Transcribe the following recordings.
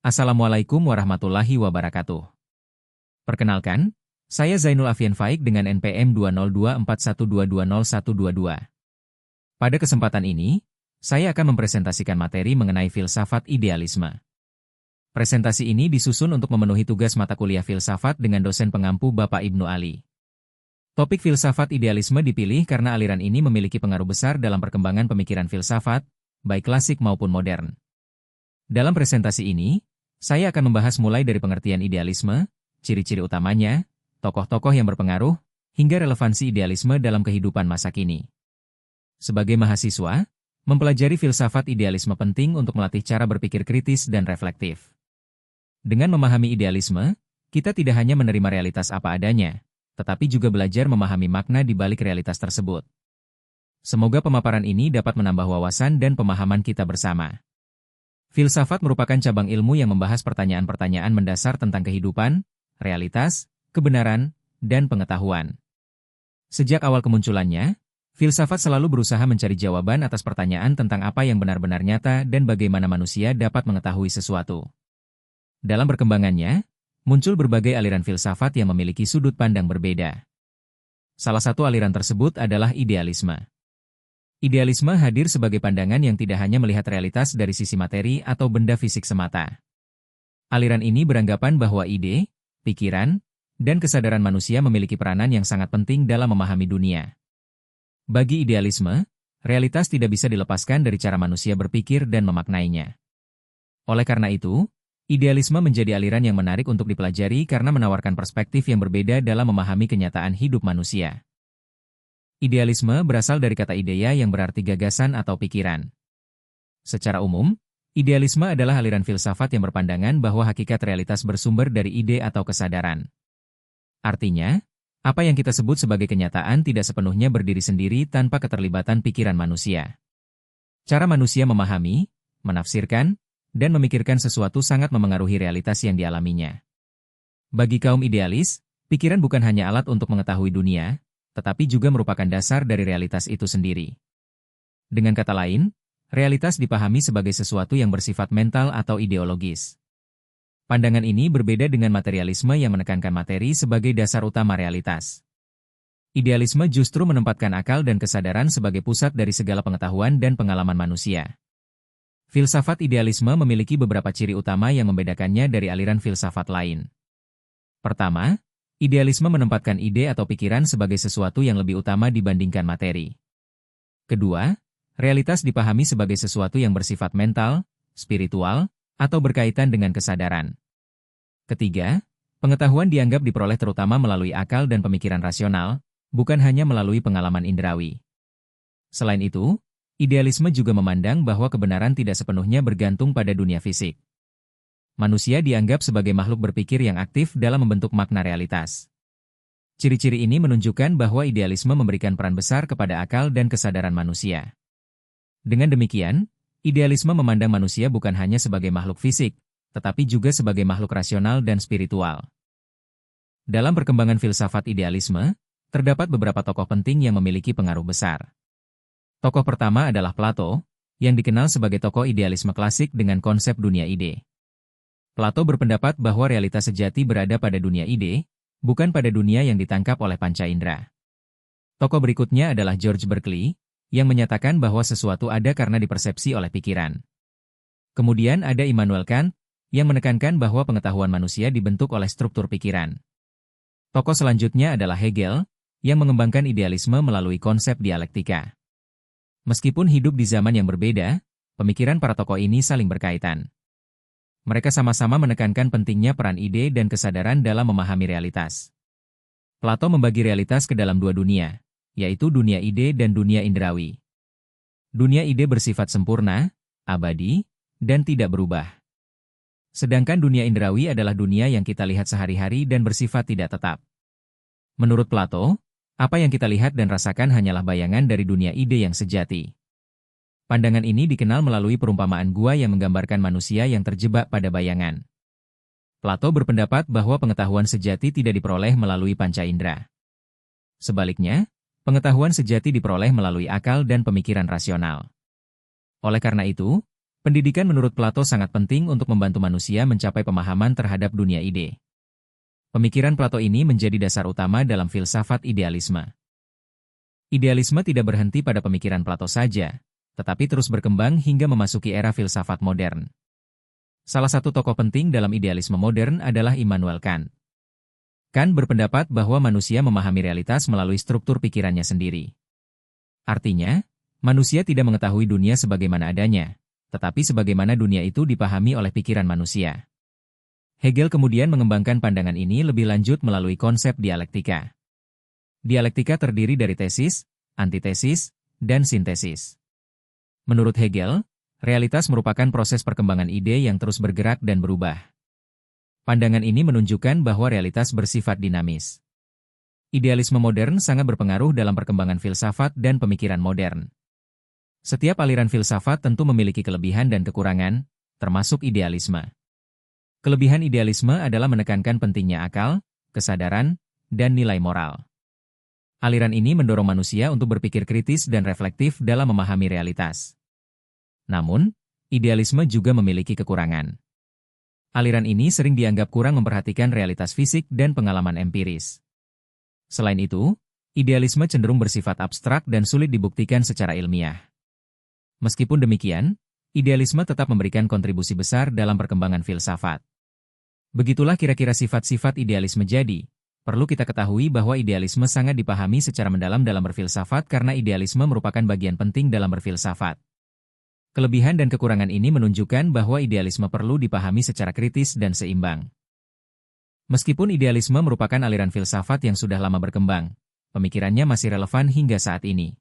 Assalamualaikum warahmatullahi wabarakatuh. Perkenalkan, saya Zainul Afian Faik dengan NPM 20241220122. Pada kesempatan ini, saya akan mempresentasikan materi mengenai filsafat idealisme. Presentasi ini disusun untuk memenuhi tugas mata kuliah filsafat dengan dosen pengampu Bapak Ibnu Ali. Topik filsafat idealisme dipilih karena aliran ini memiliki pengaruh besar dalam perkembangan pemikiran filsafat, baik klasik maupun modern. Dalam presentasi ini, saya akan membahas mulai dari pengertian idealisme, ciri-ciri utamanya, tokoh-tokoh yang berpengaruh, hingga relevansi idealisme dalam kehidupan masa kini. Sebagai mahasiswa, mempelajari filsafat idealisme penting untuk melatih cara berpikir kritis dan reflektif. Dengan memahami idealisme, kita tidak hanya menerima realitas apa adanya, tetapi juga belajar memahami makna di balik realitas tersebut. Semoga pemaparan ini dapat menambah wawasan dan pemahaman kita bersama. Filsafat merupakan cabang ilmu yang membahas pertanyaan-pertanyaan mendasar tentang kehidupan, realitas, kebenaran, dan pengetahuan. Sejak awal kemunculannya, filsafat selalu berusaha mencari jawaban atas pertanyaan tentang apa yang benar-benar nyata dan bagaimana manusia dapat mengetahui sesuatu. Dalam perkembangannya, muncul berbagai aliran filsafat yang memiliki sudut pandang berbeda. Salah satu aliran tersebut adalah idealisme. Idealisme hadir sebagai pandangan yang tidak hanya melihat realitas dari sisi materi atau benda fisik semata. Aliran ini beranggapan bahwa ide, pikiran, dan kesadaran manusia memiliki peranan yang sangat penting dalam memahami dunia. Bagi idealisme, realitas tidak bisa dilepaskan dari cara manusia berpikir dan memaknainya. Oleh karena itu, idealisme menjadi aliran yang menarik untuk dipelajari karena menawarkan perspektif yang berbeda dalam memahami kenyataan hidup manusia. Idealisme berasal dari kata ideia yang berarti gagasan atau pikiran. Secara umum, idealisme adalah aliran filsafat yang berpandangan bahwa hakikat realitas bersumber dari ide atau kesadaran. Artinya, apa yang kita sebut sebagai kenyataan tidak sepenuhnya berdiri sendiri tanpa keterlibatan pikiran manusia. Cara manusia memahami, menafsirkan, dan memikirkan sesuatu sangat memengaruhi realitas yang dialaminya. Bagi kaum idealis, pikiran bukan hanya alat untuk mengetahui dunia, tetapi juga merupakan dasar dari realitas itu sendiri. Dengan kata lain, realitas dipahami sebagai sesuatu yang bersifat mental atau ideologis. Pandangan ini berbeda dengan materialisme yang menekankan materi sebagai dasar utama realitas. Idealisme justru menempatkan akal dan kesadaran sebagai pusat dari segala pengetahuan dan pengalaman manusia. Filsafat idealisme memiliki beberapa ciri utama yang membedakannya dari aliran filsafat lain. Pertama, idealisme menempatkan ide atau pikiran sebagai sesuatu yang lebih utama dibandingkan materi. Kedua, realitas dipahami sebagai sesuatu yang bersifat mental, spiritual, atau berkaitan dengan kesadaran. Ketiga, pengetahuan dianggap diperoleh terutama melalui akal dan pemikiran rasional, bukan hanya melalui pengalaman indrawi. Selain itu, idealisme juga memandang bahwa kebenaran tidak sepenuhnya bergantung pada dunia fisik. Manusia dianggap sebagai makhluk berpikir yang aktif dalam membentuk makna realitas. Ciri-ciri ini menunjukkan bahwa idealisme memberikan peran besar kepada akal dan kesadaran manusia. Dengan demikian, idealisme memandang manusia bukan hanya sebagai makhluk fisik, tetapi juga sebagai makhluk rasional dan spiritual. Dalam perkembangan filsafat idealisme, terdapat beberapa tokoh penting yang memiliki pengaruh besar. Tokoh pertama adalah Plato, yang dikenal sebagai tokoh idealisme klasik dengan konsep dunia ide. Plato berpendapat bahwa realitas sejati berada pada dunia ide, bukan pada dunia yang ditangkap oleh panca indera. Tokoh berikutnya adalah George Berkeley, yang menyatakan bahwa sesuatu ada karena dipersepsi oleh pikiran. Kemudian ada Immanuel Kant, yang menekankan bahwa pengetahuan manusia dibentuk oleh struktur pikiran. Tokoh selanjutnya adalah Hegel, yang mengembangkan idealisme melalui konsep dialektika. Meskipun hidup di zaman yang berbeda, pemikiran para tokoh ini saling berkaitan. Mereka sama-sama menekankan pentingnya peran ide dan kesadaran dalam memahami realitas. Plato membagi realitas ke dalam dua dunia, yaitu dunia ide dan dunia indrawi. Dunia ide bersifat sempurna, abadi, dan tidak berubah. Sedangkan dunia indrawi adalah dunia yang kita lihat sehari-hari dan bersifat tidak tetap. Menurut Plato, apa yang kita lihat dan rasakan hanyalah bayangan dari dunia ide yang sejati. Pandangan ini dikenal melalui perumpamaan gua yang menggambarkan manusia yang terjebak pada bayangan. Plato berpendapat bahwa pengetahuan sejati tidak diperoleh melalui panca indera. Sebaliknya, pengetahuan sejati diperoleh melalui akal dan pemikiran rasional. Oleh karena itu, Pendidikan menurut Plato sangat penting untuk membantu manusia mencapai pemahaman terhadap dunia ide. Pemikiran Plato ini menjadi dasar utama dalam filsafat idealisme. Idealisme tidak berhenti pada pemikiran Plato saja, tetapi terus berkembang hingga memasuki era filsafat modern. Salah satu tokoh penting dalam idealisme modern adalah Immanuel Kant. Kant berpendapat bahwa manusia memahami realitas melalui struktur pikirannya sendiri. Artinya, manusia tidak mengetahui dunia sebagaimana adanya, tetapi sebagaimana dunia itu dipahami oleh pikiran manusia. Hegel kemudian mengembangkan pandangan ini lebih lanjut melalui konsep dialektika. Dialektika terdiri dari tesis, antitesis, dan sintesis. Menurut Hegel, realitas merupakan proses perkembangan ide yang terus bergerak dan berubah. Pandangan ini menunjukkan bahwa realitas bersifat dinamis. Idealisme modern sangat berpengaruh dalam perkembangan filsafat dan pemikiran modern. Setiap aliran filsafat tentu memiliki kelebihan dan kekurangan, termasuk idealisme. Kelebihan idealisme adalah menekankan pentingnya akal, kesadaran, dan nilai moral. Aliran ini mendorong manusia untuk berpikir kritis dan reflektif dalam memahami realitas. Namun, idealisme juga memiliki kekurangan. Aliran ini sering dianggap kurang memperhatikan realitas fisik dan pengalaman empiris. Selain itu, idealisme cenderung bersifat abstrak dan sulit dibuktikan secara ilmiah. Meskipun demikian, idealisme tetap memberikan kontribusi besar dalam perkembangan filsafat. Begitulah kira-kira sifat-sifat idealisme jadi. Perlu kita ketahui bahwa idealisme sangat dipahami secara mendalam dalam berfilsafat karena idealisme merupakan bagian penting dalam berfilsafat. Kelebihan dan kekurangan ini menunjukkan bahwa idealisme perlu dipahami secara kritis dan seimbang. Meskipun idealisme merupakan aliran filsafat yang sudah lama berkembang, pemikirannya masih relevan hingga saat ini.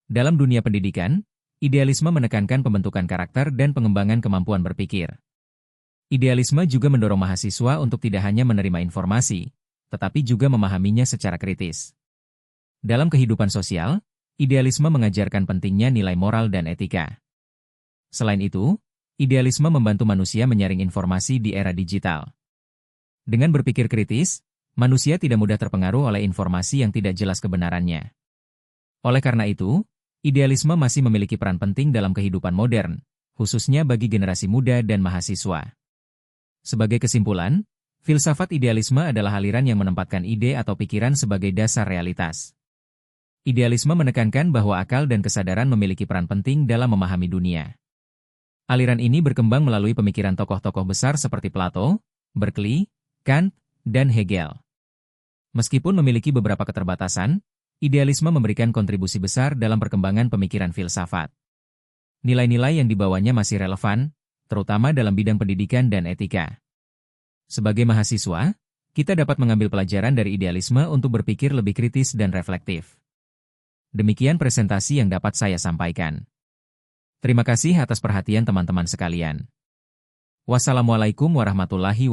Dalam dunia pendidikan, idealisme menekankan pembentukan karakter dan pengembangan kemampuan berpikir. Idealisme juga mendorong mahasiswa untuk tidak hanya menerima informasi, tetapi juga memahaminya secara kritis. Dalam kehidupan sosial, idealisme mengajarkan pentingnya nilai moral dan etika. Selain itu, idealisme membantu manusia menyaring informasi di era digital. Dengan berpikir kritis, manusia tidak mudah terpengaruh oleh informasi yang tidak jelas kebenarannya. Oleh karena itu, idealisme masih memiliki peran penting dalam kehidupan modern, khususnya bagi generasi muda dan mahasiswa. Sebagai kesimpulan, filsafat idealisme adalah aliran yang menempatkan ide atau pikiran sebagai dasar realitas. Idealisme menekankan bahwa akal dan kesadaran memiliki peran penting dalam memahami dunia. Aliran ini berkembang melalui pemikiran tokoh-tokoh besar seperti Plato, Berkeley, Kant, dan Hegel. Meskipun memiliki beberapa keterbatasan, idealisme memberikan kontribusi besar dalam perkembangan pemikiran filsafat. Nilai-nilai yang dibawanya masih relevan, terutama dalam bidang pendidikan dan etika. Sebagai mahasiswa, kita dapat mengambil pelajaran dari idealisme untuk berpikir lebih kritis dan reflektif. Demikian presentasi yang dapat saya sampaikan. Terima kasih atas perhatian teman-teman sekalian. Wassalamualaikum warahmatullahi wabarakatuh.